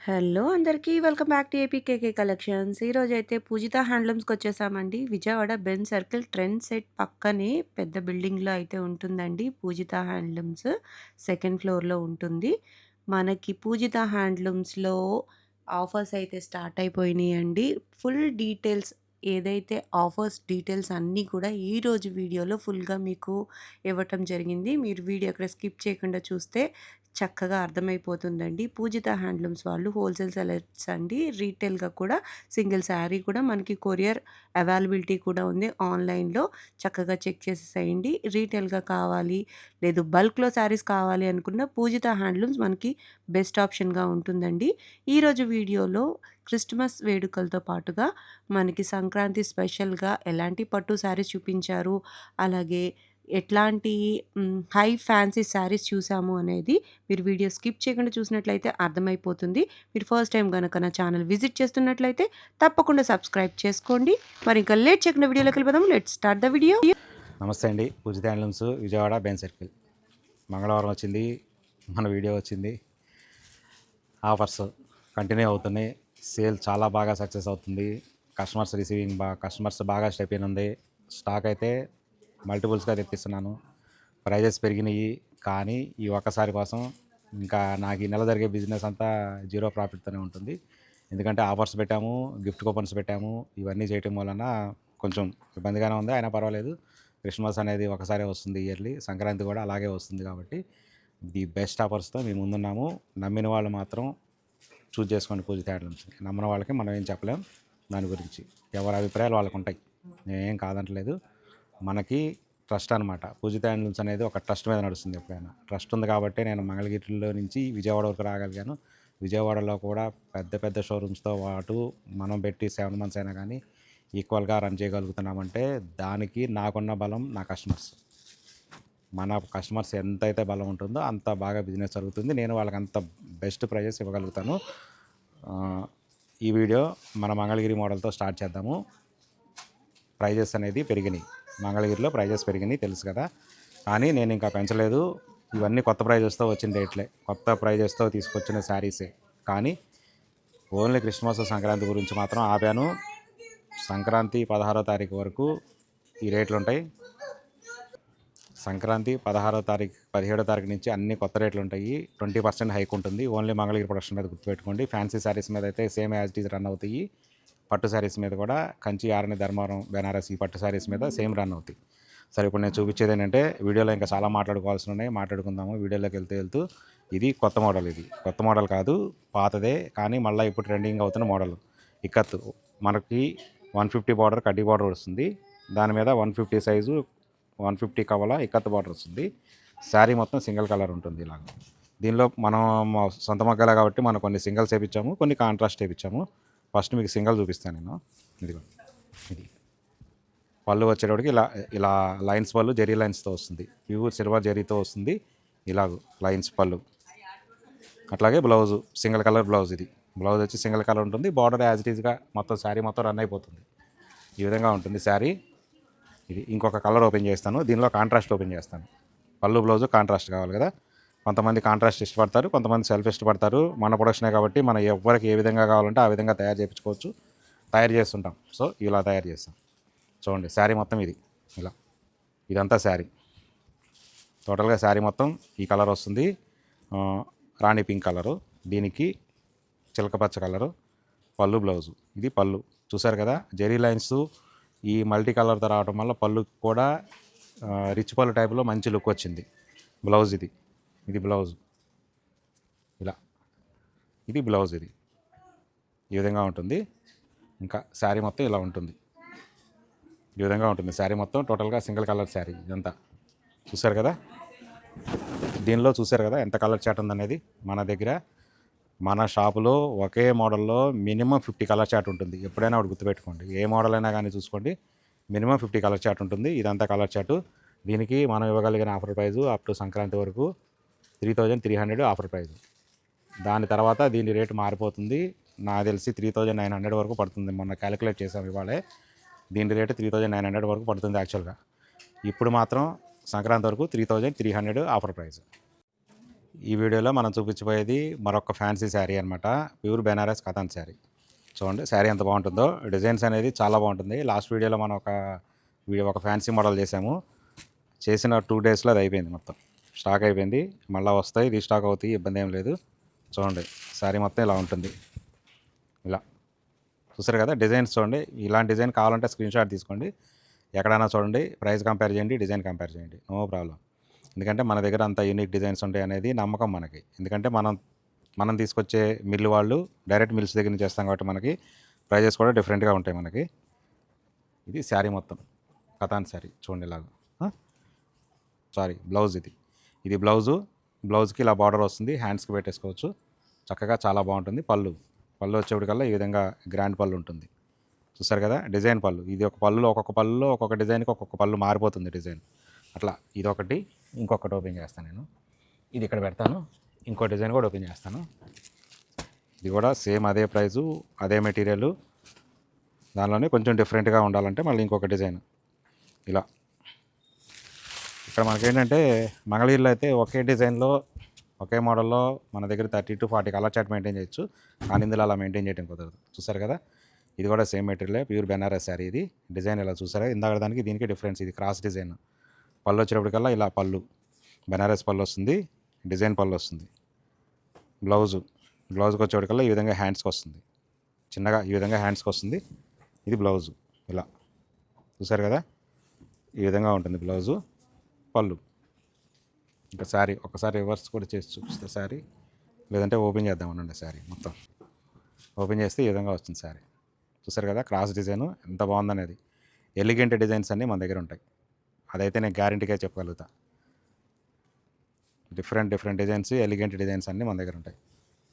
Hello అందరికీ welcome back to APKK collections. ఈరోజైతే పూజిత హ్యాండ్లూమ్స్‌కొచ్చేసామండి. Vijayawada Benz circle trend set పక్కనే పెద్ద బిల్డింగ్‌లో అయితే ఉంటుందండి పూజిత హ్యాండ్లూమ్స్. సెకండ్ ఫ్లోర్‌లో ఉంటుంది. మనకి పూజిత హ్యాండ్లూమ్స్‌లో ఆఫర్స్ అయితే స్టార్ట్ అయిపోయినాయండి. ఫుల్ డీటెయిల్స్ ఏదైతే ఆఫర్స్ డీటెయిల్స్ అన్నీ కూడా ఈరోజు వీడియోలో ఫుల్‌గా మీకు ఇవ్వటం జరిగింది. మీరు వీడియో ఎక్కడ స్కిప్ చేయకుండా చూస్తే చక్కగా అర్థమైపోతుందండి. పూజిత హ్యాండ్లూమ్స్ వాళ్ళు హోల్‌సేల్ సెలర్స్ అండి. రీటైల్‌గా కూడా సింగిల్ శారీ కూడా మనకి కొరియర్ అవైలబిలిటీ కూడా ఉంది ఆన్‌లైన్‌లో. చక్కగా చెక్ చేసేసేయండి. రీటైల్‌గా కావాలి, లేదు బల్క్‌లో శారీస్ కావాలి అనుకున్న పూజిత హ్యాండ్లూమ్స్ మనకి బెస్ట్ ఆప్షన్‌గా ఉంటుందండి. ఈరోజు వీడియోలో క్రిస్టమస్ వేడుకలతో పాటుగా మనకి సంక్రాంతి స్పెషల్‌గా ఎలాంటి పట్టు శారీస్ చూపించారు, అలాగే ఎట్లాంటి హై ఫ్యాన్సీ శారీస్ చూసాము అనేది మీరు వీడియో స్కిప్ చేయకుండా చూసినట్లయితే అర్థమైపోతుంది. మీరు ఫస్ట్ టైం గనక నా ఛానల్ విజిట్ చేస్తున్నట్లయితే తప్పకుండా సబ్స్క్రైబ్ చేసుకోండి. మరి ఇంకా లేట్ చేయకుండా వీడియోలోకి వెళ్ళిపోదాం. Let's start the video. నమస్తే అండి. పూజిత హ్యాండ్లూమ్స్ విజయవాడ బెంజ్ సర్కిల్. మంగళవారం వచ్చింది, మన వీడియో వచ్చింది. ఆఫర్స్ కంటిన్యూ అవుతున్నాయి. సేల్ చాలా బాగా సక్సెస్ అవుతుంది. కస్టమర్స్ బాగా స్టెప్ ఇన్ ఉంది. స్టాక్ అయితే మల్టిపుల్స్గా తెప్పిస్తున్నాను. ప్రైజెస్ పెరిగినాయి, కానీ ఈ ఒక్కసారి కోసం ఇంకా నాకు ఈ నెల జరిగే బిజినెస్ అంతా జీరో ప్రాఫిట్తోనే ఉంటుంది. ఎందుకంటే ఆఫర్స్ పెట్టాము, గిఫ్ట్ కూపన్స్ పెట్టాము. ఇవన్నీ చేయటం వలన కొంచెం ఇబ్బందిగానే ఉంది. అయినా పర్వాలేదు. క్రిస్మస్ అనేది ఒకసారి వస్తుంది ఇయర్లీ, సంక్రాంతి కూడా అలాగే వస్తుంది కాబట్టి ది బెస్ట్ ఆఫర్స్తో మేము ముందున్నాము. నమ్మిన వాళ్ళు మాత్రం చూజ్ చేసుకోండి పూజిత హ్యాండ్లూమ్స్ని. నమ్మిన వాళ్ళకి మనం ఏం చెప్పలేం దాని గురించి. ఎవరి అభిప్రాయాలు వాళ్ళకు ఉంటాయి, నేనేం కాదంటలేదు. మనకి ట్రస్ట్ అనమాట. పూజిత హ్యాండ్లూమ్స్ అనేది ఒక ట్రస్ట్ మీద నడుస్తుంది. ఎప్పుడైనా ట్రస్ట్ ఉంది కాబట్టి నేను మంగళగిరిలో నుంచి విజయవాడ వరకు రాగలిగాను. విజయవాడలో కూడా పెద్ద పెద్ద షోరూమ్స్తో పాటు మనం పెట్టి 7 మంత్స్ అయినా కానీ ఈక్వల్గా రన్ చేయగలుగుతున్నామంటే దానికి నాకున్న బలం నా కస్టమర్స్. మన కస్టమర్స్ ఎంతైతే బలం ఉంటుందో అంత బాగా బిజినెస్ జరుగుతుంది. నేను వాళ్ళకి అంత బెస్ట్ ప్రైజెస్ ఇవ్వగలుగుతాను. ఈ వీడియో మన మంగళగిరి మోడల్తో స్టార్ట్ చేద్దాము. ప్రైజెస్ అనేది పెరిగినాయి, మంగళగిరిలో ప్రైజెస్ పెరిగినాయి తెలుసు కదా, కానీ నేను ఇంకా పెంచలేదు. ఇవన్నీ కొత్త ప్రైజెస్తో వచ్చిన రేట్లే, కొత్త ప్రైజెస్తో తీసుకొచ్చిన శారీసే. కానీ ఓన్లీ క్రిస్మస్ సంక్రాంతి గురించి మాత్రం ఆపాను. సంక్రాంతి 16వ తారీఖు వరకు ఈ రేట్లు ఉంటాయి. సంక్రాంతి 16వ తారీఖు 17వ తారీఖు నుంచి అన్ని కొత్త రేట్లు ఉంటాయి. 20% హైక్ ఉంటుంది. ఓన్లీ మంగళగిరి ప్రొడక్షన్ మీద గుర్తుపెట్టుకోండి. ఫ్యాన్సీ శారీస్ మీద అయితే same as it is run అవుతాయి. పట్టు శారీస్ మీద కూడా కంచి, ఆరణి, ధర్మవరం, బెనారస్ ఈ పట్టు శారీస్ మీద సేమ్ రన్ అవుతాయి. సరే, ఇప్పుడు నేను చూపించేది ఏంటంటే వీడియోలో ఇంకా చాలా మాట్లాడుకోవాల్సి ఉన్నాయి, మాట్లాడుకుందాము. వీడియోలోకి వెళ్తూ ఇది కొత్త మోడల్. ఇది కొత్త మోడల్ కాదు, పాతదే, కానీ మళ్ళీ ఇప్పుడు ట్రెండింగ్ అవుతున్న మోడల్. ఇక్కత్ మనకి 150 బార్డర్, కడ్డీ బార్డర్ వస్తుంది. దాని మీద 150 సైజు 150 కవల ఇక్కత్ బార్డర్ వస్తుంది. శారీ మొత్తం సింగిల్ కలర్ ఉంటుంది ఇలాగ. దీనిలో మనం సొంత మగ్గలే కాబట్టి మనం కొన్ని సింగిల్స్ వేయించాము, కొన్ని కాంట్రాస్ట్ వేయించాము. ఫస్ట్ మీకు సింగిల్ చూపిస్తాను నేను. ఇదిగో ఇది పళ్ళు వచ్చేటప్పటికి ఇలా ఇలా లైన్స్ పళ్ళు జెరీ లైన్స్తో వస్తుంది. ప్యూర్ సిల్వర్ జెరీతో వస్తుంది. ఇలాగ లైన్స్ పళ్ళు. అట్లాగే బ్లౌజు సింగిల్ కలర్ బ్లౌజ్. ఇది బ్లౌజ్ వచ్చి సింగిల్ కలర్ ఉంటుంది. బార్డర్ యాజ్ ఇట్ ఈజ్గా మొత్తం శారీ మొత్తం రన్ అయిపోతుంది. ఈ విధంగా ఉంటుంది శారీ. ఇది ఇంకొక కలర్ ఓపెన్ చేస్తాను, దీనిలో కాంట్రాస్ట్ ఓపెన్ చేస్తాను. పళ్ళు బ్లౌజు కాంట్రాస్ట్ కావాలి కదా, కొంతమంది కాంట్రాస్ట్ ఇష్టపడతారు, కొంతమంది సెల్ఫ్ ఇష్టపడతారు. మన ప్రొడక్షనే కాబట్టి మనం ఎవరికి ఏ విధంగా కావాలంటే ఆ విధంగా తయారు చేయించుకోవచ్చు, తయారు చేస్తుంటాం. సో ఇలా తయారు చేస్తాం. చూడండి శారీ మొత్తం ఇది ఇలా, ఇదంతా శారీ. టోటల్గా శారీ మొత్తం ఈ కలర్ వస్తుంది. రాణి పింక్ కలరు, దీనికి చిలకపచ్చ కలరు, పళ్ళు బ్లౌజు. ఇది పళ్ళు చూసారు కదా, జెరీ లైన్స్ ఈ మల్టీ కలర్తో రావడం వల్ల పళ్ళు కూడా రిచ్ పళ్ళు టైప్లో మంచి లుక్ వచ్చింది. బ్లౌజ్ ఇది, ఇది బ్లౌజ్ ఇలా, ఇది బ్లౌజ్. ఇది ఈ విధంగా ఉంటుంది. ఇంకా శారీ మొత్తం ఇలా ఉంటుంది, ఈ విధంగా ఉంటుంది శారీ మొత్తం. టోటల్గా సింగిల్ కలర్ శారీ ఇదంతా. చూసారు కదా, దీనిలో చూసారు కదా ఎంత కలర్ చాట్ ఉందనేది. మన దగ్గర మన షాపులో ఒకే మోడల్లో మినిమం 50 కలర్ చాట్ ఉంటుంది. ఎప్పుడైనా ఒకటి గుర్తుపెట్టుకోండి, ఏ మోడల్ అయినా కానీ చూసుకోండి, మినిమం 50 కలర్ చాట్ ఉంటుంది. ఇదంతా కలర్ చాటు. దీనికి మనం ఇవ్వగలిగిన offer price up to Sankranti వరకు 3300 ఆఫర్ ప్రైజు. దాని తర్వాత దీని రేటు మారిపోతుంది. నాకు తెలిసి 3900 వరకు పడుతుంది. మొన్న క్యాలిక్యులేట్ చేసాం ఇవాళే. దీని రేటు 3900 వరకు పడుతుంది యాక్చువల్గా. ఇప్పుడు మాత్రం సంక్రాంతి వరకు 3300 ఆఫర్ ప్రైస్. ఈ వీడియోలో మనం చూపించబోయేది మరొక ఫ్యాన్సీ శారీ అనమాట. ప్యూర్ బెనారస్ కథన్ శారీ. చూడండి శారీ ఎంత బాగుంటుందో. డిజైన్స్ అనేది చాలా బాగుంటుంది. లాస్ట్ వీడియోలో మనం ఒక ఫ్యాన్సీ మోడల్ చేసాము. చేసిన 2 డేస్లో అది అయిపోయింది, మొత్తం స్టాక్ అయిపోయింది. మళ్ళీ వస్తాయి, రీస్టాక్ అవుతాయి, ఇబ్బంది ఏం లేదు. చూడండి శారీ మొత్తం ఇలా ఉంటుంది. ఇలా చూసారు కదా, డిజైన్స్ చూడండి. ఇలాంటి డిజైన్ కావాలంటే స్క్రీన్ షాట్ తీసుకోండి, ఎక్కడైనా చూడండి, ప్రైస్ కంపేర్ చేయండి, డిజైన్ కంపేర్ చేయండి, నో ప్రాబ్లం. ఎందుకంటే మన దగ్గర అంత యూనిక్ డిజైన్స్ ఉంటాయి అనేది నమ్మకం మనకి. ఎందుకంటే మనం తీసుకొచ్చే మిల్లు వాళ్ళు డైరెక్ట్ మిల్స్ దగ్గర నుంచి చేస్తాం కాబట్టి మనకి ప్రైజెస్ కూడా డిఫరెంట్గా ఉంటాయి మనకి. ఇది శారీ మొత్తం కథాన్ శారీ చూడండి ఇలాగా. సారీ, బ్లౌజ్ ఇది బ్లౌజ్కి ఇలా బార్డర్ వస్తుంది, హ్యాండ్స్కి పెట్టేసుకోవచ్చు చక్కగా, చాలా బాగుంటుంది. పళ్ళు వచ్చేప్పటికల్లా ఈ విధంగా గ్రాండ్ పళ్ళు ఉంటుంది. చూసారు కదా, డిజైన్ పళ్ళు. ఇది ఒక్కొక్క పళ్ళులో ఒక్కొక్క డిజైన్కి ఒక్కొక్క పళ్ళు మారిపోతుంది డిజైన్. అట్లా ఇంకొకటి ఓపెన్ చేస్తాను నేను. ఇది ఇక్కడ పెడతాను. ఇంకో డిజైన్ కూడా ఓపెన్ చేస్తాను. ఇది కూడా సేమ్ అదే ప్రైజు, అదే మెటీరియల్, దానిలోనే కొంచెం డిఫరెంట్గా ఉండాలంటే మళ్ళీ ఇంకొక డిజైన్. ఇలా ఇక్కడ మనకేంటంటే మంగళగిరిలో అయితే ఒకే డిజైన్లో ఒకే మోడల్లో మన దగ్గర 30 to 40 కలర్ చార్ట్ మెయింటైన్ చేయొచ్చు. కానీ ఇందులో అలా మెయింటైన్ చేయడం కుదరదు. చూసారు కదా, ఇది కూడా సేమ్ మెటీరియలే, ప్యూర్ బెనారస్ శారీ. ఇది డిజైన్ ఇలా చూసారా, ఇందాక దానికి దీనికి డిఫరెన్స్. ఇది క్రాస్ డిజైన్. పళ్ళు వచ్చేటప్పటికల్లా ఇలా బెనారస్ పళ్ళు వస్తుంది, డిజైన్ పళ్ళు వస్తుంది. బ్లౌజ్కి వచ్చేటప్పటికల్లా ఈ విధంగా హ్యాండ్స్కి వస్తుంది, చిన్నగా ఈ విధంగా హ్యాండ్స్కి వస్తుంది. ఇది బ్లౌజు. ఇలా చూసారు కదా, ఈ విధంగా ఉంటుంది బ్లౌజు, పళ్ళు. ఇంకా శారీ ఒకసారి రివర్స్ కూడా చేసి చూపిస్తే శారీ, లేదంటే ఓపెన్ చేద్దామనండి. శారీ మొత్తం ఓపెన్ చేస్తే ఈ విధంగా వస్తుంది శారీ. చూసారు కదా, క్రాస్ డిజైను ఎంత బాగుందనేది. ఎలిగెంట్ డిజైన్స్ అన్నీ మన దగ్గర ఉంటాయి, అదైతే నేను గ్యారంటీగా చెప్పగలుగుతా. డిఫరెంట్ డిజైన్స్, ఎలిగెంట్ డిజైన్స్ అన్నీ మన దగ్గర ఉంటాయి.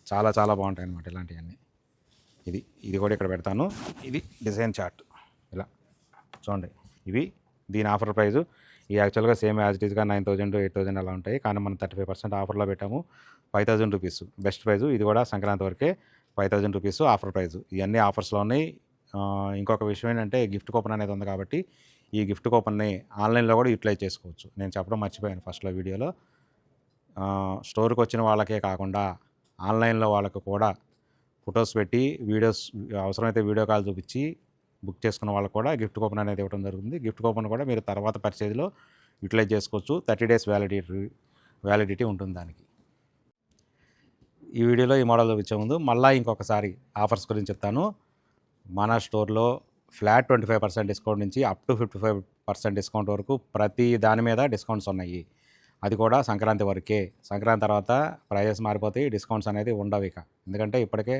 చాలా చాలా బాగుంటాయి అన్నమాట ఇలాంటివన్నీ. ఇది కూడా ఇక్కడ పెడతాను. ఇది డిజైన్ చార్ట్. ఇలా చూడండి, దీని ఆఫర్ ప్రైజు ఈ యాక్చువల్గా సేమ్ యాజ్ ఇట్ ఈస్గా 9,000 to 8,000 అలా ఉంటాయి. కానీ మనం 35% ఆఫర్లో పెట్టాము. 5,000 రూపీస్ బెస్ట్ ప్రైజు. ఇది కూడా సంక్రాంతి వరకే 5,000 రూపీస్ ఆఫర్ ప్రైజు. ఇవన్నీ ఆఫర్స్లో ఉన్నాయి. ఇంకొక విషయం ఏంటంటే గిఫ్ట్ కూపన్ అనేది ఉంది కాబట్టి ఈ గిఫ్ట్ కూపన్ని ఆన్లైన్లో కూడా యూటిలైజ్ చేసుకోవచ్చు. నేను చెప్పడం మర్చిపోయాను ఫస్ట్లో వీడియోలో. స్టోర్కి వచ్చిన వాళ్ళకే కాకుండా ఆన్లైన్లో వాళ్ళకు కూడా ఫొటోస్ పెట్టి వీడియోస్, అవసరమైతే వీడియో కాల్ చూపించి బుక్ చేసుకున్న వాళ్ళకు కూడా గిఫ్ట్ కూపన్ అనేది ఇవ్వడం జరుగుతుంది. గిఫ్ట్ కూపన్ కూడా మీరు తర్వాత పర్చేజ్లో యూటిలైజ్ చేసుకోవచ్చు. 30 days వ్యాలిడిటీ ఉంటుంది దానికి. ఈ వీడియోలో ఈ మోడల్ చూపించే ముందు మళ్ళీ ఇంకొకసారి ఆఫర్స్ గురించి చెప్తాను. మన స్టోర్లో ఫ్లాట్ 25% డిస్కౌంట్ నుంచి అప్ టు 55% డిస్కౌంట్ వరకు ప్రతి దాని మీద డిస్కౌంట్స్ ఉన్నాయి. అది కూడా సంక్రాంతి వరకే. సంక్రాంతి తర్వాత ప్రైజెస్ మారిపోతాయి, డిస్కౌంట్స్ అనేది ఉండవు ఇక. ఎందుకంటే ఇప్పటికే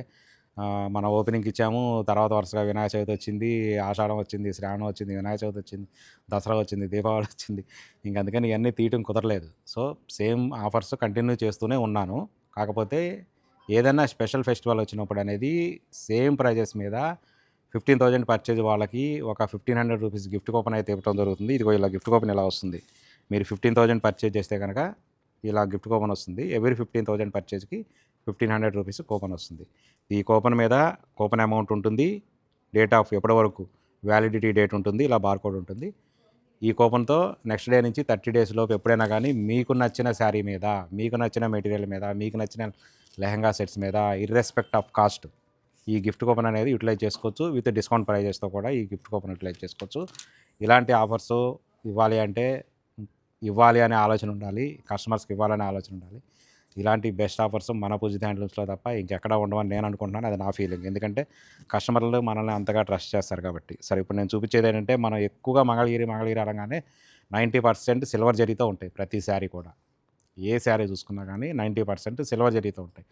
మన ఓపెనింగ్కి ఇచ్చాము, తర్వాత వరుసగా వినాయక చవితి వచ్చింది, ఆషాఢం వచ్చింది, శ్రావణం వచ్చింది, వినాయక చవితి వచ్చింది, దసరా వచ్చింది, దీపావళి వచ్చింది. ఇంక అందుకని ఇవన్నీ తీయటం కుదరలేదు. సో సేమ్ ఆఫర్స్ కంటిన్యూ చేస్తూనే ఉన్నాను. కాకపోతే ఏదైనా స్పెషల్ ఫెస్టివల్ వచ్చినప్పుడు అనేది సేమ్ ప్రైజెస్ మీద 15,000 పర్చేజ్ వాళ్ళకి ఒక 1,500 రూపీస్ గిఫ్ట్ కూపన్ అయితే ఇవ్వడం జరుగుతుంది. ఇదిగో ఇలా గిఫ్ట్ కూపన్ ఇలా వస్తుంది. మీరు 15,000 పర్చేజ్ చేస్తే కనుక ఇలా గిఫ్ట్ కూపన్ వస్తుంది. ఎవ్రీ 15,000 పర్చేజ్కి 1,500 రూపీస్ కూపన్ వస్తుంది. ఈ కూపన్ మీద కూపన్ అమౌంట్ ఉంటుంది, డేట్ ఆఫ్ ఎప్పటి వరకు వ్యాలిడిటీ డేట్ ఉంటుంది, ఇలా బార్కోడ్ ఉంటుంది. ఈ కూపన్తో నెక్స్ట్ డే నుంచి 30 days లోపు ఎప్పుడైనా కానీ మీకు నచ్చిన శారీ మీద, మీకు నచ్చిన మెటీరియల్ మీద, మీకు నచ్చిన లెహంగా సెట్స్ మీద ఇర్రెస్పెక్ట్ ఆఫ్ కాస్ట్ ఈ గిఫ్ట్ కూపన్ అనేది యూటిలైజ్ చేసుకోవచ్చు. విత్ డిస్కౌంట్ ప్రైజెస్తో కూడా ఈ గిఫ్ట్ కూపన్ యూటిలైజ్ చేసుకోవచ్చు. ఇలాంటి ఆఫర్స్ ఇవ్వాలి అనే ఆలోచన ఉండాలి, కస్టమర్స్కి ఇవ్వాలనే ఆలోచన ఉండాలి. ఇలాంటి బెస్ట్ ఆఫర్స్ మన పూజిత హ్యాండ్లూమ్స్లో తప్ప ఇంకెక్కడ ఉండవని నేను అనుకుంటున్నాను. అది నా ఫీలింగ్. ఎందుకంటే కస్టమర్లు మనల్ని అంతగా ట్రస్ట్ చేస్తారు కాబట్టి. సరే, ఇప్పుడు నేను చూపించేది ఏంటంటే మనం ఎక్కువగా మంగళగిరి అనగానే 90% సిల్వర్ జరీతో ఉంటాయి ప్రతి శారీ కూడా. ఏ శారీ చూసుకున్నా కానీ 90% సిల్వర్ జరీతో ఉంటాయి.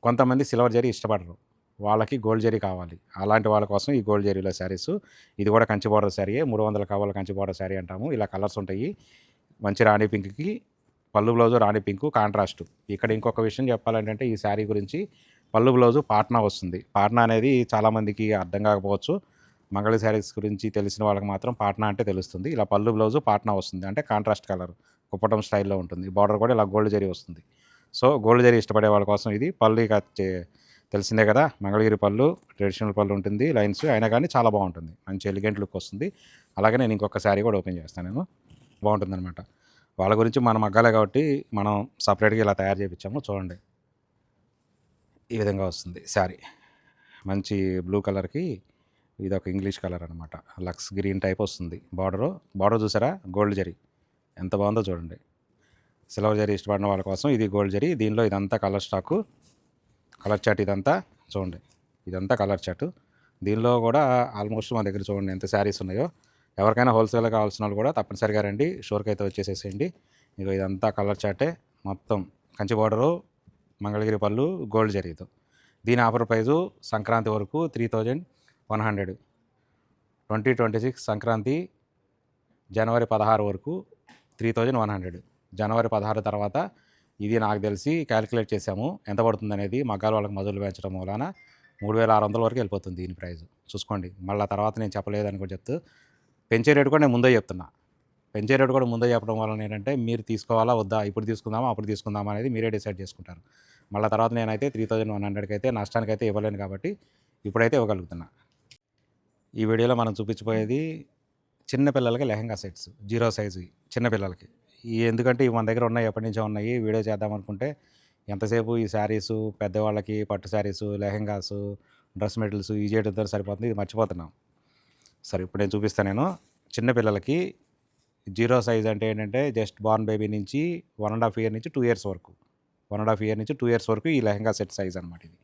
కొంతమంది సిల్వర్ జరీ ఇష్టపడరు, వాళ్ళకి గోల్డ్ జరీ కావాలి. అలాంటి వాళ్ళ కోసం ఈ గోల్డ్ జరీలో శారీస్. ఇది కూడా కంచి బోర్డర్ శారీయే, 300 కవర్ల కంచి బోర్డర్ శారీ అంటాము. ఇలా కలర్స్ ఉంటాయి. మంచి రాణి పింక్కి పళ్ళు బ్లౌజు రాణి పింకు కాంట్రాస్ట్. ఇక్కడ ఇంకొక విషయం చెప్పాలంటే ఈ శారీ గురించి పళ్ళు బ్లౌజు పాట్నా వస్తుంది. పాట్నా అనేది చాలామందికి అర్థం కాకపోవచ్చు. మంగళ శారీస్ గురించి తెలిసిన వాళ్ళకి మాత్రం పాట్నా అంటే తెలుస్తుంది. ఇలా పళ్ళు బ్లౌజు పాట్నా వస్తుంది, అంటే కాంట్రాస్ట్ కలర్ కుప్పటం స్టైల్లో ఉంటుంది. బార్డర్ కూడా ఇలా గోల్డ్ జరీ వస్తుంది. సో గోల్డ్ జరీ ఇష్టపడే వాళ్ళ కోసం ఇది. పళ్ళు ఇక తెలిసిందే కదా, మంగళగిరి పళ్ళు ట్రెడిషనల్ పళ్ళు ఉంటుంది, లైన్స్ అయినా కానీ చాలా బాగుంటుంది, మంచి ఎలిగెంట్ లుక్ వస్తుంది. అలాగే నేను ఇంకొక శారీ కూడా ఓపెన్ చేస్తాను, బాగుంటుంది అనమాట. వాళ్ళ గురించి మన మగ్గాలే కాబట్టి మనం సపరేట్గా ఇలా తయారు చేయించాము. చూడండి ఈ విధంగా వస్తుంది శారీ. మంచి బ్లూ కలర్కి ఇది ఒక ఇంగ్లీష్ కలర్ అనమాట. లక్స్ గ్రీన్ టైప్ వస్తుంది. బార్డర్ చూసారా, గోల్డ్ జరీ ఎంత బాగుందో చూడండి. సిల్వర్ జరీ ఇష్టపడిన వాళ్ళ కోసం ఇది గోల్డ్ జరీ. దీనిలో ఇదంతా కలర్ స్టాకు, కలర్ చాట్. ఇదంతా చూడండి, ఇదంతా కలర్ చాట్. దీనిలో కూడా ఆల్మోస్ట్ మా దగ్గర చూడండి ఎంత శారీస్ ఉన్నాయో. ఎవరికైనా హోల్సేల్గా కావాల్సిన వాళ్ళు కూడా తప్పనిసరిగా రండి, షోర్కి అయితే వచ్చేసేసేయండి. ఇక ఇదంతా కలర్ చాటే మొత్తం. కంచి బార్డరు, మంగళగిరి పళ్ళు, గోల్డ్ జరీతో. దీని ఆఫర్ ప్రైజు సంక్రాంతి వరకు 3100. 2026 సంక్రాంతి జనవరి 16 వరకు 3100. జనవరి 16 తర్వాత ఇది నాకు తెలిసి క్యాలిక్యులేట్ చేసాము ఎంత పడుతుంది అనేది. మగ్గాల వాళ్ళకి మజులు పెంచడం వలన 3600 వరకు వెళ్ళిపోతుంది దీని ప్రైస్. చూసుకోండి. మళ్ళీ తర్వాత నేను చెప్పలేదని కూడా చెప్తూ పెంచే రేటు కూడా నేను ముందే చెప్తున్నా. పెంచే రేటు కూడా ముందే చెప్పడం వలన ఏంటంటే మీరు తీసుకోవాలా వద్దా, ఇప్పుడు తీసుకుందామా అప్పుడు తీసుకుందామా అనేది మీరే డిసైడ్ చేసుకుంటారు. మళ్ళీ తర్వాత నేనైతే 3100కి అయితే నష్టానికైతే ఇవ్వలేను కాబట్టి ఇప్పుడైతే ఇవ్వగలుగుతున్నా. ఈ వీడియోలో మనం చూపించబోయేది చిన్నపిల్లలకి లెహంగా సెట్స్, 0 సైజు చిన్నపిల్లలకి. ఎందుకంటే ఇవి మన దగ్గర ఉన్నాయి, ఎప్పటి నుంచో ఉన్నాయి. వీడియో చేద్దామనుకుంటే ఎంతసేపు ఈ శారీసు, పెద్దవాళ్ళకి పట్టు శారీసు, లెహంగాసు, డ్రెస్ మెటీరియల్స్ ఈ చేయడంతో సరిపోతుంది. ఇది మర్చిపోతున్నాం. సరే ఇప్పుడు నేను చూపిస్తాను. నేను చిన్నపిల్లలకి 0 సైజ్ అంటే ఏంటంటే జస్ట్ బార్న్ బేబీ నుంచి 1.5 ఇయర్ నుంచి 2 ఇయర్స్ వరకు, 1.5 ఇయర్ నుంచి 2 ఇయర్స్ వరకు ఈ లెహంగా సెట్ సైజ్ అనమాట. ఇది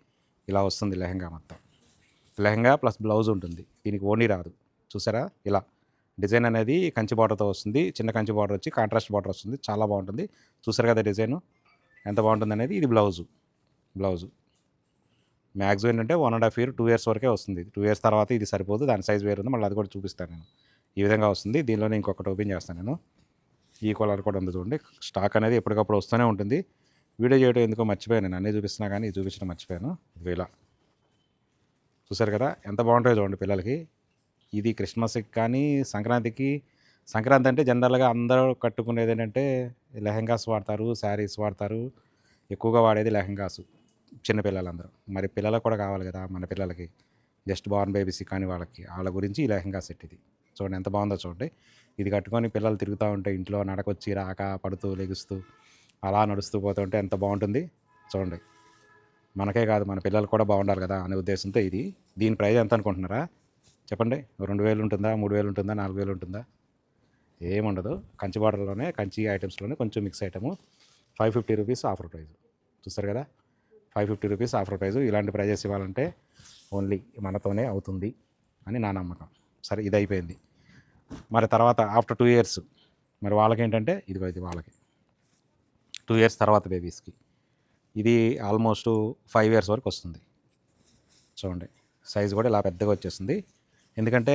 ఇలా వస్తుంది లెహంగా మొత్తం. లెహంగా ప్లస్ బ్లౌజ్ ఉంటుంది. దీనికి ఓనీ రాదు. చూసారా, ఇలా డిజైన్ అనేది కంచి బార్డర్తో వస్తుంది. చిన్న కంచి బార్డర్ వచ్చి కాంట్రాస్ట్ బార్డర్ వస్తుంది. చాలా బాగుంటుంది. చూసారు కదా డిజైను ఎంత బాగుంటుంది అనేది. ఇది బ్లౌజు. మ్యాక్సిమం ఏంటంటే 1.5 ఇయర్ 2 ఇయర్స్ వరకే వస్తుంది. 2 ఇయర్స్ తర్వాత ఇది సరిపోదు, దాని సైజ్ వేరు ఉంది. మళ్ళీ అది కూడా చూపిస్తాను నేను. ఈ విధంగా వస్తుంది. దీనిలోనే ఇంకొకటి ఓపెన్ చేస్తాను నేను. ఈ కలర్ కూడా ఉంది చూడండి. స్టాక్ అనేది ఎప్పటికప్పుడు వస్తూనే ఉంటుంది. వీడియో చేయడం ఎందుకో మర్చిపోయాను నేను. అన్నీ చూపిస్తున్నా కానీ ఇది చూపించడం మర్చిపోయాను. ఇది ఇలా చూసారు కదా ఎంత బాగుంటాయో చూడండి పిల్లలకి. ఇది క్రిస్మస్కి కానీ సంక్రాంతి అంటే జనరల్గా అందరూ కట్టుకునేది ఏంటంటే లెహంగాస్ వాడతారు, శారీస్ వాడతారు. ఎక్కువగా వాడేది లెహంగాసు చిన్నపిల్లలందరూ. మరి పిల్లలకు కూడా కావాలి కదా, మన పిల్లలకి జస్ట్ బార్న్ బేబీస్ కానీ వాళ్ళ గురించి ఈ లెహంగా సెట్. ఇది చూడండి ఎంత బాగుందో చూడండి. ఇది కట్టుకొని పిల్లలు తిరుగుతూ ఉంటే ఇంట్లో నడకొచ్చి రాక పడుతూ లెగుస్తూ అలా నడుస్తూ పోతుంటే ఎంత బాగుంటుంది చూడండి. మనకే కాదు మన పిల్లలు కూడా బాగుండాలి కదా అనే ఉద్దేశంతో ఇది. దీని ప్రైస్ ఎంత అనుకుంటున్నారా చెప్పండి? 2000 ఉంటుందా, 3000 ఉంటుందా, 4000 ఉంటుందా? ఏముండదు. కంచి బార్డర్లోనే, కంచి ఐటమ్స్లోనే కొంచెం mix item. 550 rupees offer price. చూస్తారు కదా, 550 రూపీస్ ఆఫర్ ప్రైస్. ఇలాంటి ప్రైజెస్ ఇవ్వాలంటే ఓన్లీ మనతోనే అవుతుంది అని నా నమ్మకం. సరే ఇది అయిపోయింది. మరి తర్వాత ఆఫ్టర్ 2 ఇయర్స్ మరి వాళ్ళకేంటంటే ఇది వాళ్ళకి 2 ఇయర్స్ తర్వాత బేబీస్కి ఇది ఆల్మోస్ట్ 5 ఇయర్స్ వరకు వస్తుంది. చూడండి సైజు కూడా ఇలా పెద్దగా వచ్చేస్తుంది. ఎందుకంటే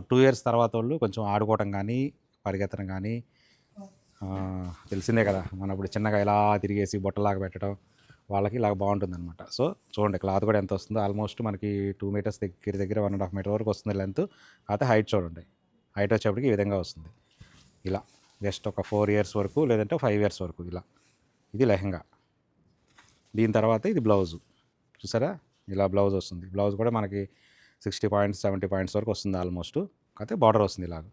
2 ఇయర్స్ తర్వాత వాళ్ళు కొంచెం ఆడుకోవటం కానీ పరిగెత్తడం కానీ తెలిసిందే కదా. మనం ఇప్పుడు చిన్నగా ఇలా తిరిగేసి బొట్టలాగా పెట్టడం వాళ్ళకి ఇలా బాగుంటుందన్నమాట. సో చూడండి క్లాత్ కూడా ఎంత వస్తుందో. ఆల్మోస్ట్ మనకి 2 మీటర్స్ దగ్గర 1.5 మీటర్ వరకు వస్తుంది లెంత్. అయితే హైట్ చూడండి, హైట్ వచ్చేప్పటికి ఈ విధంగా వస్తుంది. ఇలా జస్ట్ ఒక 4 ఇయర్స్ వరకు లేదంటే 5 ఇయర్స్ వరకు ఇలా. ఇది లెహంగా. దీని తర్వాత ఇది బ్లౌజు. చూసారా ఇలా బ్లౌజ్ వస్తుంది. బ్లౌజ్ కూడా మనకి 60 పాయింట్స్ 70 పాయింట్స్ వరకు వస్తుంది ఆల్మోస్ట్. కాకపోతే బార్డర్ వస్తుంది ఇలాగ.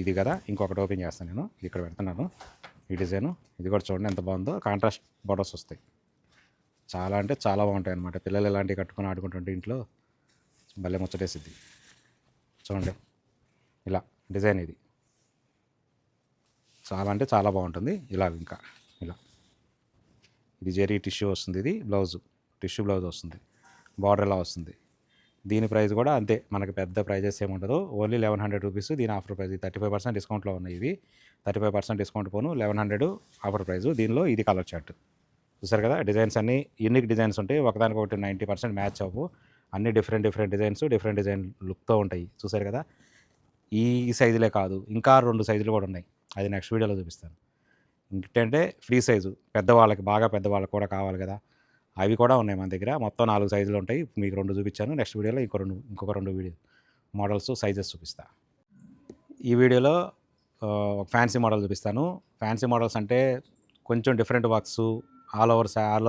ఇది కదా. ఇంకొకటి ఓపెన్ చేస్తాను నేను, ఇక్కడ పెడుతున్నాను ఈ డిజైను. ఇది కూడా చూడండి ఎంత బాగుందో. కాంట్రాస్ట్ బార్డర్స్ వస్తాయి. చాలా అంటే చాలా బాగుంటాయి అన్నమాట. పిల్లలు ఇలాంటివి కట్టుకొని ఆడుకుంటుంటే ఇంట్లో భలే ముచ్చటేసిద్ది. చూడండి ఇలా డిజైన్. ఇది చాలా అంటే చాలా బాగుంటుంది. ఇలా ఇంకా ఇలా ఇది జెరీ టిష్యూ వస్తుంది. ఇది బ్లౌజు, టిష్యూ బ్లౌజ్ వస్తుంది. బార్డర్ ఇలా వస్తుంది. దీని ప్రైస్ కూడా అంతే, మనకి పెద్ద ప్రైజెస్ ఏమి ఉండదు. ఓన్లీ 1100 రూపీస్ దీని ఆఫర్ ప్రైస్. 35% డిస్కౌంట్లో ఉన్నాయి ఇవి. 35% డిస్కౌంట్ పోను 1100 ఆఫర్ ప్రైజు. దీనిలో ఇది కలర్ చార్ట్. చూసారు కదా, డిజైన్స్ అన్నీ యూనిక్ డిజైన్స్ ఉంటాయి. ఒకదానికొకటి 90% మ్యాచ్ అవ్వు. అన్ని డిఫరెంట్ డిజైన్స్, డిఫరెంట్ డిజైన్ లుక్తో ఉంటాయి. చూసారు కదా, ఈ సైజులే కాదు ఇంకా 2 సైజులు కూడా ఉన్నాయి. అది నెక్స్ట్ వీడియోలో చూపిస్తాను. ఏంటంటే ఫ్రీ సైజు పెద్దవాళ్ళకి, బాగా పెద్దవాళ్ళకి కూడా కావాలి కదా, అవి కూడా ఉన్నాయి మన దగ్గర. మొత్తం 4 సైజులు ఉంటాయి. మీకు 2 చూపించాను. నెక్స్ట్ వీడియోలో ఇంకొక 2 వీడియో మోడల్స్ సైజెస్ చూపిస్తా. ఈ వీడియోలో ఫ్యాన్సీ మోడల్ చూపిస్తాను. ఫ్యాన్సీ మోడల్స్ అంటే కొంచెం different works, all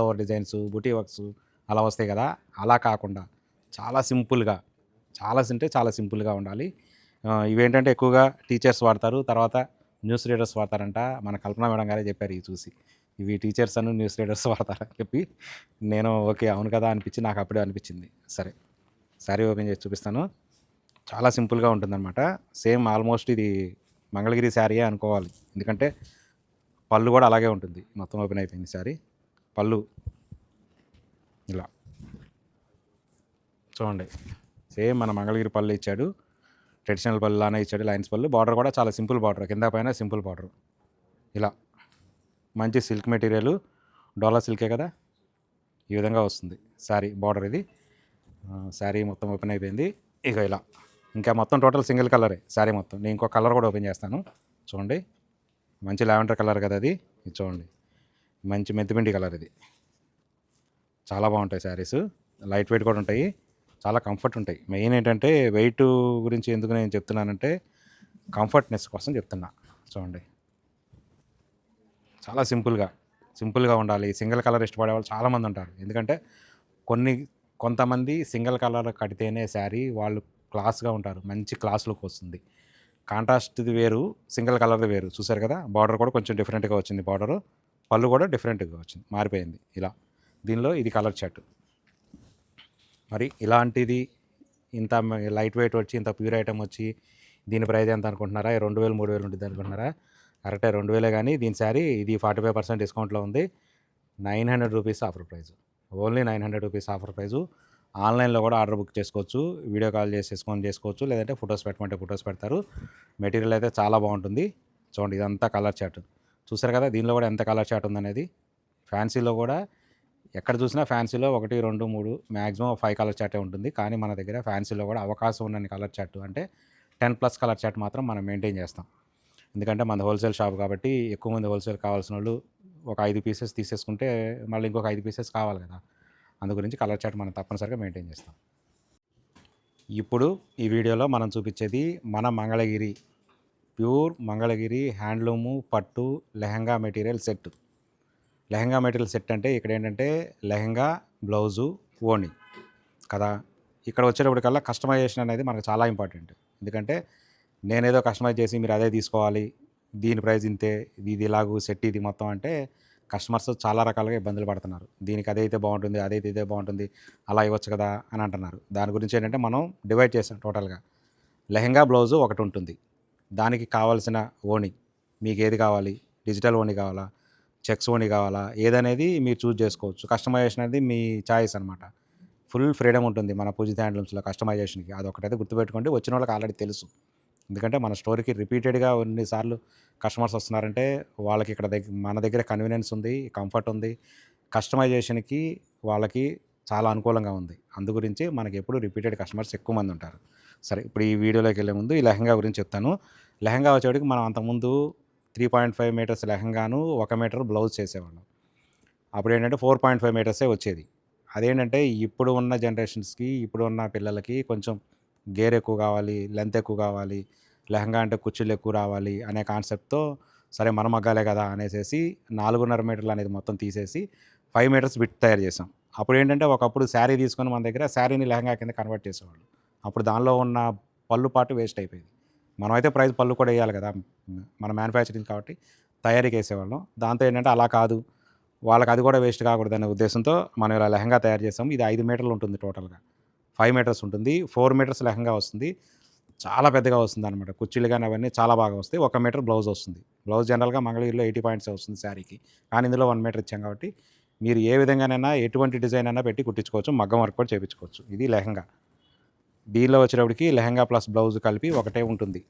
over designs, బుటీ వర్క్స్ అలా వస్తాయి కదా. అలా కాకుండా చాలా సింపుల్గా, చాలా సింపుల్గా ఉండాలి. ఇవేంటంటే ఎక్కువగా టీచర్స్ వాడతారు. తర్వాత న్యూస్ రీడర్స్ వాడతారంట. మన కల్పన మేడం గారే చెప్పారు ఇవి చూసి. ఇవి టీచర్స్ న్యూస్ రీడర్స్ వాడతారని చెప్పి నేను ఓకే. అవును కదా అనిపించి నాకు అప్పుడే అనిపించింది. సరే శారీ ఓపెన్ చేసి చూపిస్తాను. చాలా సింపుల్గా ఉంటుందన్నమాట. సేమ్ ఆల్మోస్ట్ ఇది మంగళగిరి శారీయే అనుకోవాలి. ఎందుకంటే పళ్ళు కూడా అలాగే ఉంటుంది. మొత్తం ఓపెన్ అయిపోయింది శారీ. పళ్ళు ఇలా చూడండి. సేమ్ మన మంగళగిరి పళ్ళు ఇచ్చాడు. ట్రెడిషనల్ పళ్ళు లానే ఇచ్చాడు. లైన్స్ పళ్ళు. బార్డర్ కూడా చాలా సింపుల్ బార్డర్. కింద పైన సింపుల్ బార్డర్. ఇలా మంచి సిల్క్ మెటీరియల్. డోలా సిల్కే కదా. ఈ విధంగా వస్తుంది శారీ బార్డర్ ఇది. శారీ మొత్తం ఓపెన్ అయిపోయింది. ఇక ఇలా ఇంకా మొత్తం టోటల్ సింగిల్ కలరే శారీ మొత్తం. నేను ఇంకో కలర్ కూడా ఓపెన్ చేస్తాను. చూడండి. మంచి లావెండర్ కలర్ కదా అది. ఇది చూడండి. మంచి మెంతిపిండి కలర్ ఇది. చాలా బాగుంటాయి శారీస్. లైట్ వెయిట్ కూడా ఉంటాయి. చాలా కంఫర్ట్ ఉంటాయి. మెయిన్ ఏంటంటే వెయిట్ గురించి ఎందుకు నేను చెప్తున్నానంటే కంఫర్ట్నెస్ కోసం చెప్తున్నా. చూడండి. చాలా సింపుల్గా ఉండాలి. సింగిల్ కలర్ ఇష్టపడే వాళ్ళు చాలామంది ఉంటారు. ఎందుకంటే కొంతమంది సింగిల్ కలర్ కడితేనే శారీ వాళ్ళు క్లాస్గా ఉంటారు. మంచి క్లాస్ లుక్ వస్తుంది. కాంట్రాస్ట్ది వేరు, సింగిల్ కలర్ది వేరు. చూసారు కదా. బార్డర్ కూడా కొంచెం డిఫరెంట్గా వచ్చింది. బార్డరు పళ్ళు కూడా డిఫరెంట్గా వచ్చింది, మారిపోయింది. ఇలా దీనిలో ఇది కలర్ చార్ట్. మరి ఇలాంటిది ఇంత లైట్ వెయిట్ వచ్చి ఇంత ప్యూర్ ఐటమ్ వచ్చి దీని ప్రైస్ ఎంత అనుకుంటున్నారా? 2000 3000 ఉంటుంది అనుకుంటున్నారా? కరెక్టే 2000 కానీ దీని శారీ ఇది 45% డిస్కౌంట్లో ఉంది. 900 rupees offer price. Only 900 rupees offer price. ఆన్లైన్లో కూడా ఆర్డర్ బుక్ చేసుకోవచ్చు. వీడియో కాల్ చేసుకోవచ్చు. లేదంటే ఫొటోస్ పెట్టమంటే ఫొటోస్ పెడతారు. మెటీరియల్ అయితే చాలా బాగుంటుంది. చూడండి. ఇదంతా కలర్ చార్ట్. చూసారు కదా. దీనిలో కూడా ఎంత కలర్ చార్ట్ ఉందనేది. ఫ్యాన్సీలో కూడా ఎక్కడ చూసినా ఫ్యాన్సీలో 1 2 3 మ్యాక్సిమం 5 కలర్ చార్టే ఉంటుంది. కానీ మన దగ్గర ఫ్యాన్సీలో కూడా అవకాశం ఉన్నన్ని కలర్ చార్ట్ అంటే 10+ కలర్ చార్ట్ మాత్రం మనం మెయింటైన్ చేస్తాం. ఎందుకంటే మనది హోల్సేల్ షాప్ కాబట్టి ఎక్కువ మంది హోల్సేల్ కావాల్సిన వాళ్ళు ఒక 5 పీసెస్ తీసేసుకుంటే మళ్ళీ ఇంకొక 5 పీసెస్ కావాలి కదా. అందు గురించి కలర్ చార్ట్ మనం తప్పనిసరిగా మెయింటైన్ చేస్తాం. ఇప్పుడు ఈ వీడియోలో మనం చూపించేది మన మంగళగిరి ప్యూర్ మంగళగిరి హ్యాండ్లూము పట్టు lehenga material set. Lehenga material set అంటే ఇక్కడ ఏంటంటే లెహంగా, బ్లౌజు, ఓణి కదా. ఇక్కడ వచ్చేటప్పటికల్లా కస్టమైజేషన్ అనేది మనకు చాలా ఇంపార్టెంట్. ఎందుకంటే నేనేదో కస్టమైజ్ చేసి మీరు అదే తీసుకోవాలి, దీని ప్రైస్ ఇంతే, ఇది ఇలాగూ సెట్ ఇది మొత్తం అంటే కస్టమర్స్ చాలా రకాలుగా ఇబ్బందులు పడుతున్నారు. దీనికి అదైతే బాగుంటుంది, అదైతే ఇదే బాగుంటుంది, అలా ఇవ్వచ్చు కదా అని అంటున్నారు. దాని గురించి ఏంటంటే మనం డివైడ్ చేసాం టోటల్గా. లెహంగా బ్లౌజు ఒకటి ఉంటుంది. దానికి కావాల్సిన ఓణి మీకు ఏది కావాలి, డిజిటల్ ఓణి కావాలా, చెక్స్ ఓణి కావాలా, ఏదనేది మీరు చూస్ చేసుకోవచ్చు. కస్టమైజేషన్ అనేది మీ చాయిస్ అనమాట. ఫుల్ ఫ్రీడమ్ ఉంటుంది మన పూజిత హ్యాండ్లూమ్స్లో కస్టమైజేషన్కి. అదొకటైతే గుర్తుపెట్టుకోండి. వచ్చిన వాళ్ళకి ఆల్రెడీ తెలుసు. ఎందుకంటే మన స్టోర్కి రిపీటెడ్గా ఎన్నిసార్లు కస్టమర్స్ వస్తున్నారంటే వాళ్ళకి ఇక్కడ మన దగ్గర కన్వీనియన్స్ ఉంది, కంఫర్ట్ ఉంది, కస్టమైజేషన్కి వాళ్ళకి చాలా అనుకూలంగా ఉంది. అందు గురించి మనకి ఎప్పుడు రిపీటెడ్ కస్టమర్స్ ఎక్కువ మంది ఉంటారు. సరే, ఇప్పుడు ఈ వీడియోలోకి వెళ్ళే ముందు ఈ లెహంగా గురించి చెప్తాను. లెహంగా వచ్చేటికి మనం అంతకుముందు 3.5 మీటర్స్ లెహంగాను 1 మీటర్ బ్లౌజ్ చేసేవాళ్ళం. అప్పుడు ఏంటంటే 4.5 మీటర్సే వచ్చేది. అదేంటంటే ఇప్పుడు ఉన్న జనరేషన్స్కి, ఇప్పుడు ఉన్న పిల్లలకి కొంచెం గేర్ ఎక్కువ కావాలి, లెంత్ ఎక్కువ కావాలి, లెహంగా అంటే కుచ్చులు ఎక్కువ రావాలి అనే కాన్సెప్ట్తో సరే మన మగ్గాలే కదా అనేసి 4.5 మీటర్లు అనేది మొత్తం తీసేసి 5 మీటర్స్ బిట్ తయారు చేసాం. అప్పుడు ఏంటంటే ఒకప్పుడు శారీ తీసుకొని మన దగ్గర శారీని లెహంగా కింద కన్వర్ట్ చేసేవాళ్ళు. అప్పుడు దానిలో ఉన్న పళ్ళు పాటు వేస్ట్ అయిపోయింది. మనమైతే ప్రైస్ పళ్ళు కూడా వేయాలి కదా, మన మ్యానుఫ్యాక్చరింగ్ కాబట్టి తయారీకి వేసేవాళ్ళం. దాంతో ఏంటంటే అలా కాదు, వాళ్ళకి అది కూడా వేస్ట్ కాకూడదనే ఉద్దేశంతో మనం ఇలా లెహంగా తయారు చేసాం. ఇది 5 మీటర్లు ఉంటుంది టోటల్గా. 5 మీటర్స్ ఉంటుంది. 4 మీటర్స్ లెహంగా వస్తుంది. చాలా పెద్దగా వస్తుంది అనమాట. కుర్చీలు కానీ అవన్నీ చాలా బాగా వస్తాయి. 1 మీటర్ బ్లౌజ్ వస్తుంది. బ్లౌజ్ జనరల్గా మంగళగిరిలో 80 పాయింట్స్ వస్తుంది శారీకి. కానీ ఇందులో 1 మీటర్ ఇచ్చాం కాబట్టి మీరు ఏ విధంగానైనా ఎటువంటి డిజైన్ అయినా పెట్టి కుట్టించుకోవచ్చు. మగ్గం వర్క్ కూడా చేయించుకోవచ్చు. ఇది లెహంగా. దీనిలో వచ్చేటప్పటికి లెహంగా ప్లస్ బ్లౌజ్ కలిపి ఒకటే ఉంటుంది,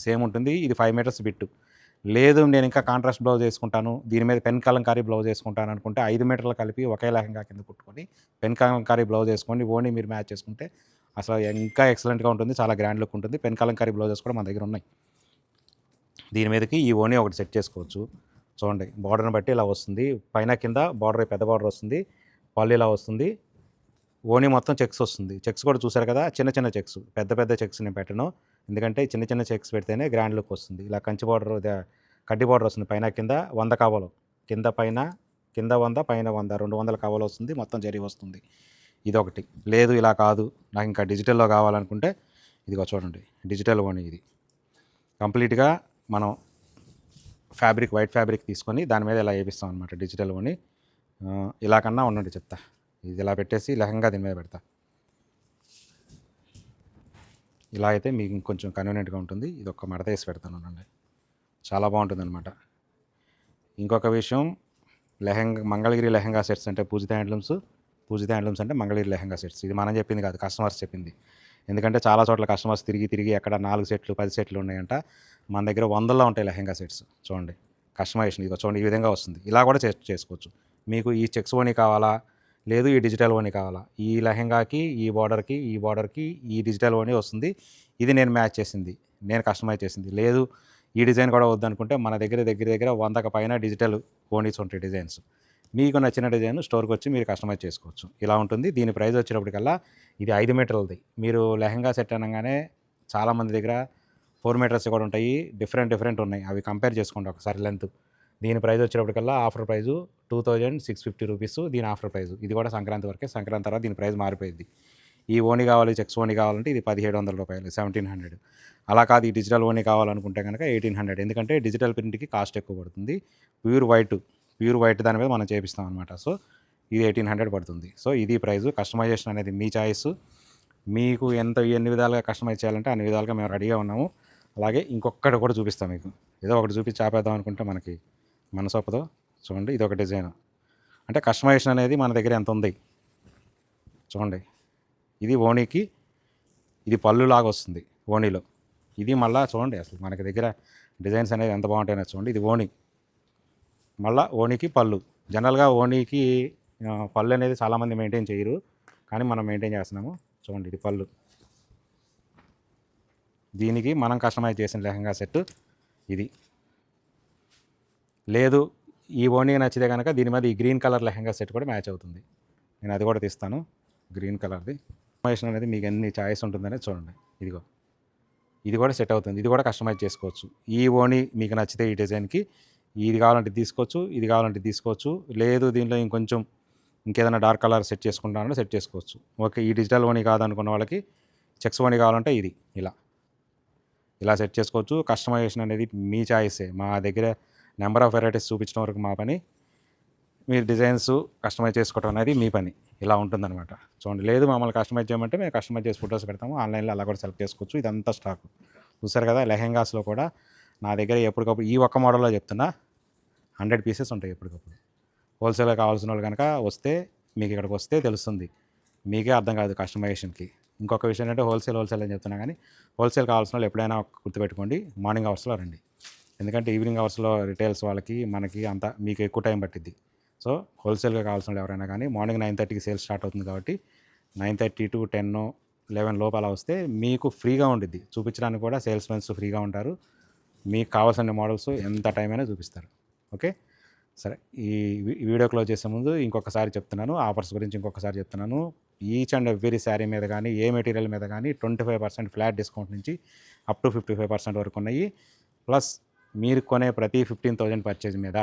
సేమ్ ఉంటుంది. ఇది 5 మీటర్స్ బిట్టు. లేదు నేను ఇంకా కాంట్రాస్ట్ బ్లౌజ్ వేసుకుంటాను, దీని మీద పెన్ కలంకారీ బ్లౌజ్ వేసుకుంటాను అనుకుంటే 5 మీటర్లు కలిపి ఒకే లెహంగా కింద కుట్టుకొని పెన్ కలంకారీ బ్లౌజ్ వేసుకోండి. ఓన్లీ మీరు మ్యాచ్ చేసుకుంటే అసలు ఇంకా ఎక్సలెంట్గా ఉంటుంది. చాలా గ్రాండ్ లుక్ ఉంటుంది. పెన్ కలంకారీ బ్లౌజెస్ కూడా మన దగ్గర ఉన్నాయి. దీని మీదకి ఈ ఓణి ఒకటి సెట్ చేసుకోవచ్చు. చూడండి, బార్డర్ని బట్టి ఇలా వస్తుంది. పైన కింద బార్డర్ పెద్ద బార్డర్ వస్తుంది. పళ్ళు ఇలా వస్తుంది. ఓణి మొత్తం చెక్స్ వస్తుంది. చెక్స్ కూడా చూసారు కదా, చిన్న చిన్న చెక్స్, పెద్ద పెద్ద చెక్స్ నేను పెట్టను. ఎందుకంటే చిన్న చిన్న చెక్స్ పెడితేనే గ్రాండ్ లుక్ వస్తుంది. ఇలా కంచి బార్డర్, కడ్డీ బార్డర్ వస్తుంది. పైన కింద 100 కవలు, కింద 100 పైన 100, 200 కవలు వస్తుంది. మొత్తం జరీ వస్తుంది. ఇదొకటి. లేదు ఇలా కాదు నాకు ఇంకా డిజిటల్లో కావాలనుకుంటే ఇదిగో చూడండి, డిజిటల్ ఓణి ఇది. కంప్లీట్గా మనం వైట్ ఫ్యాబ్రిక్ తీసుకొని దాని మీద ఇలా వేపిస్తాం అనమాట డిజిటల్ ఓణి. ఇలా కన్నా ఉండండి చెప్తా. ఇది ఇలా పెట్టేసి లెహంగా దీని మీద పెడతా. ఇలా అయితే మీకు ఇంకొంచెం కన్వీనియంట్గా ఉంటుంది. ఇది ఒక మడత వేసి పెడతాను ఉండండి. చాలా బాగుంటుంది అనమాట. ఇంకొక విషయం, మంగళగిరి లెహంగా సెట్స్ అంటే పూజిత హ్యాండ్లూమ్స్ అంటే మంగళగిరి లెహంగా సెట్స్. ఇది మనం చెప్పింది కాదు, కస్టమర్స్ చెప్పింది. ఎందుకంటే చాలా చోట్ల కస్టమర్స్ తిరిగి అక్కడ 4 సెట్లు 10 సెట్లు ఉన్నాయంట. మన దగ్గర వందల్లో ఉంటాయి లెహంగా సెట్స్. చూడండి కస్టమైజేషన్, ఇదిగో చూడండి ఈ విధంగా వస్తుంది. ఇలా కూడా చేసుకోవచ్చు. మీకు ఈ చెక్స్ ఓణి కావాలా, లేదు ఈ డిజిటల్ ఓణి కావాలా, ఈ లెహంగాకి ఈ బార్డర్కి ఈ డిజిటల్ ఓణి వస్తుంది. ఇది నేను మ్యాచ్ చేసింది, నేను కస్టమైజ్ చేసింది. లేదు ఈ డిజైన్ కూడా వద్దనుకుంటే మన దగ్గర 100కి పైన డిజిటల్ ఓణీస్ ఉంటాయి డిజైన్స్. మీకు నచ్చిన డిజైన్ స్టోర్కి వచ్చి మీరు కస్టమైజ్ చేసుకోవచ్చు. ఇలా ఉంటుంది. దీని ప్రైస్ వచ్చేటప్పటికల్లా ఇది 5 మీటర్లది. మీరు లెహంగా సెట్ అనగానే చాలామంది దగ్గర 4 మీటర్స్ కూడా ఉంటాయి, డిఫరెంట్ ఉన్నాయి. అవి కంపేర్ చేసుకోండి ఒకసారి లెంత్. దీని ప్రైస్ వచ్చేటప్పటికల్లా ఆఫర్ ప్రైజు 2650 రూపీస్. దీని ఆఫర్ ప్రైజు. ఇది కూడా సంక్రాంతి వరకే. సంక్రాంతి తర్వాత దీని ప్రైస్ మారిపోయింది. ఈ ఓణి కావాలి, చెక్స్ ఓణి కావాలంటే ఇది 1700 రూపాయలు, 1700. అలా కాదు ఈ డిజిటల్ ఓణి కావాలనుకుంటే కనుక 1800. ఎందుకంటే డిజిటల్ ప్రింట్కి కాస్ట్ ఎక్కువ పడుతుంది. ప్యూర్ వైట్ దాని మీద మనం చేపిస్తాం అనమాట. సో ఇది 1800 పడుతుంది. సో ఇది ప్రైజు. కస్టమైజేషన్ అనేది మీ చాయిస్. మీకు ఎన్ని విధాలుగా కస్టమైజ్ చేయాలంటే అన్ని విధాలుగా మేము రెడీగా ఉన్నాము. అలాగే ఇంకొకటి కూడా చూపిస్తాం మీకు. ఏదో ఒకటి చూపించి ఆపేద్దాం అనుకుంటే మనకి మనసు ఒప్పదు. చూడండి ఇది ఒక డిజైన్. అంటే కస్టమైజేషన్ అనేది మన దగ్గర ఎంత ఉంది చూడండి. ఇది ఓణీకి, ఇది పళ్ళు లాగా వస్తుంది ఓణీలో. ఇది మళ్ళీ చూడండి అసలు మనకి దగ్గర డిజైన్స్ అనేది ఎంత బాగుంటాయో చూడండి. ఇది ఓణి, మళ్ళీ ఓణీకి పళ్ళు. జనరల్గా ఓణీకి పళ్ళు అనేది చాలామంది మెయింటైన్ చేయరు, కానీ మనం మెయింటైన్ చేస్తున్నాము. చూడండి ఇది పళ్ళు. దీనికి మనం కస్టమైజ్ చేసిన లెహంగా సెట్ ఇది. లేదు ఈ ఓణీ నచ్చితే కనుక దీని మీద ఈ గ్రీన్ కలర్ లెహంగా సెట్ కూడా మ్యాచ్ అవుతుంది. నేను అది కూడా తీస్తాను, గ్రీన్ కలర్ది. కస్టమైజేషన్ అనేది మీకు ఎన్ని చాయిస్ ఉంటుందనేది చూడండి. ఇదిగో ఇది కూడా సెట్ అవుతుంది. ఇది కూడా కస్టమైజ్ చేసుకోవచ్చు. ఈ ఓణీ మీకు నచ్చితే ఈ డిజైన్కి ఇది కావాలంటే తీసుకోవచ్చు, ఇది కావాలంటే తీసుకోవచ్చు. లేదు దీనిలో ఇంకేదైనా డార్క్ కలర్ సెట్ చేసుకుంటానంటే సెట్ చేసుకోవచ్చు. ఓకే ఈ డిజిటల్ ఓణీ కాదనుకున్న వాళ్ళకి చెక్స్ ఓణీ కావాలంటే ఇది ఇలా సెట్ చేసుకోవచ్చు. కస్టమైజేషన్ అనేది మీ చాయిసే. మా దగ్గర నెంబర్ ఆఫ్ వెరైటీస్ చూపించిన వరకు మా పని, మీరు డిజైన్స్ కస్టమైజ్ చేసుకోవడం అనేది మీ పని. ఇలా ఉంటుందన్నమాట. చూడండి లేదు మమ్మల్ని కస్టమైజ్ చేయమంటే మేము కస్టమైజ్ చేసి ఫొటోస్ పెడతాము. ఆన్లైన్లో అలా కూడా సెలెక్ట్ చేసుకోవచ్చు. ఇదంతా స్టాక్ చూసారు కదా. లెహెంగాస్లో కూడా నా దగ్గర ఎప్పటికప్పుడు ఈ ఒక్క మోడల్లో చెప్తున్నా 100 పీసెస్ ఉంటాయి ఎప్పటికప్పుడు. హోల్సేల్గా కావాల్సిన వాళ్ళు కనుక వస్తే మీకు ఇక్కడికి వస్తే తెలుస్తుంది, మీకే అర్థం కాదు కస్టమైజేషన్కి. ఇంకొక విషయం ఏంటంటే హోల్సేల్ అని చెప్తున్నా, కానీ హోల్సేల్ కావాల్సిన వాళ్ళు ఎప్పుడైనా గుర్తుపెట్టుకోండి, మార్నింగ్ అవర్స్లో రండి. ఎందుకంటే ఈవినింగ్ అవర్స్లో రిటైల్స్ వాళ్ళకి మనకి అంతా మీకు ఎక్కువ టైం పట్టిద్ది. సో హోల్సేల్గా కావాల్సిన వాళ్ళు ఎవరైనా కానీ మార్నింగ్ 9:30కి సేల్స్ స్టార్ట్ అవుతుంది కాబట్టి 9:30 to 10, 11 లోపు అలా వస్తే మీకు ఫ్రీగా ఉండిద్ది. చూపించడానికి కూడా సేల్స్ మెన్స్ ఫ్రీగా ఉంటారు. మీకు కావాల్సిన మోడల్స్ ఎంత టైం అయినా చూపిస్తారు. ఓకే సరే, ఈ వీడియో క్లోజ్ చేసే ముందు ఇంకొకసారి చెప్తున్నాను, ఆఫర్స్ గురించి ఇంకొకసారి చెప్తున్నాను. ఈచ్ అండ్ ఎవ్రీ శారీ మీద కానీ ఏ మెటీరియల్ మీద కానీ 25% ఫ్లాట్ డిస్కౌంట్ నుంచి అప్ టు 55% వరకు ఉన్నాయి. ప్లస్ మీరు కొనే ప్రతి 15,000 పర్చేజ్ మీద,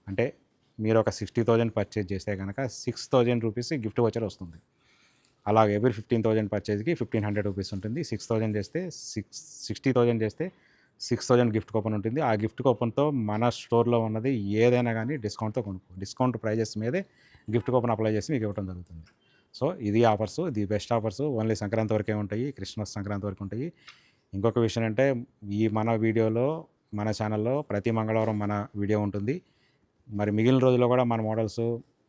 అంటే మీరు ఒక 60,000 పర్చేజ్ చేస్తే కనుక 6,000 రూపీస్ గిఫ్ట్ వోచర్ వస్తుంది. అలాగే ఎవ్రీ 15,000 పర్చేజ్కి 1,500 రూపీస్ ఉంటుంది. 60,000 చేస్తే 60,000 చేస్తే 6,000 గిఫ్ట్ కూపన్ ఉంటుంది. ఆ గిఫ్ట్ కూపన్తో మన స్టోర్లో ఉన్నది ఏదైనా కానీ డిస్కౌంట్తో డిస్కౌంట్ ప్రైజెస్ మీదే గిఫ్ట్ కూపన్ అప్లై చేసి మీకు ఇవ్వడం జరుగుతుంది. సో ఇది ఆఫర్స్, ఇది బెస్ట్ ఆఫర్స్. ఓన్లీ సంక్రాంతి వరకే ఉంటాయి, క్రిస్మస్ సంక్రాంతి వరకు ఉంటాయి. ఇంకొక విషయం అంటే మన వీడియోలో మన ఛానల్లో ప్రతి మంగళవారం మన వీడియో ఉంటుంది. మరి మిగిలిన రోజుల్లో కూడా మన మోడల్స్,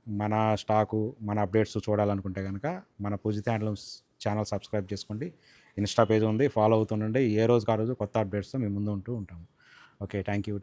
మన స్టాకు, మన అప్డేట్స్ చూడాలనుకుంటే కనుక మన పూజిత హ్యాండ్లూమ్స్ ఛానల్ సబ్స్క్రైబ్ చేసుకోండి. ఇన్స్టా పేజ్ ఉంది, ఫాలో అవుతుండండి. ఏ రోజుకి ఆ రోజు కొత్త అప్డేట్స్తో మేము ముందు ఉంటాము. Okay, thank you.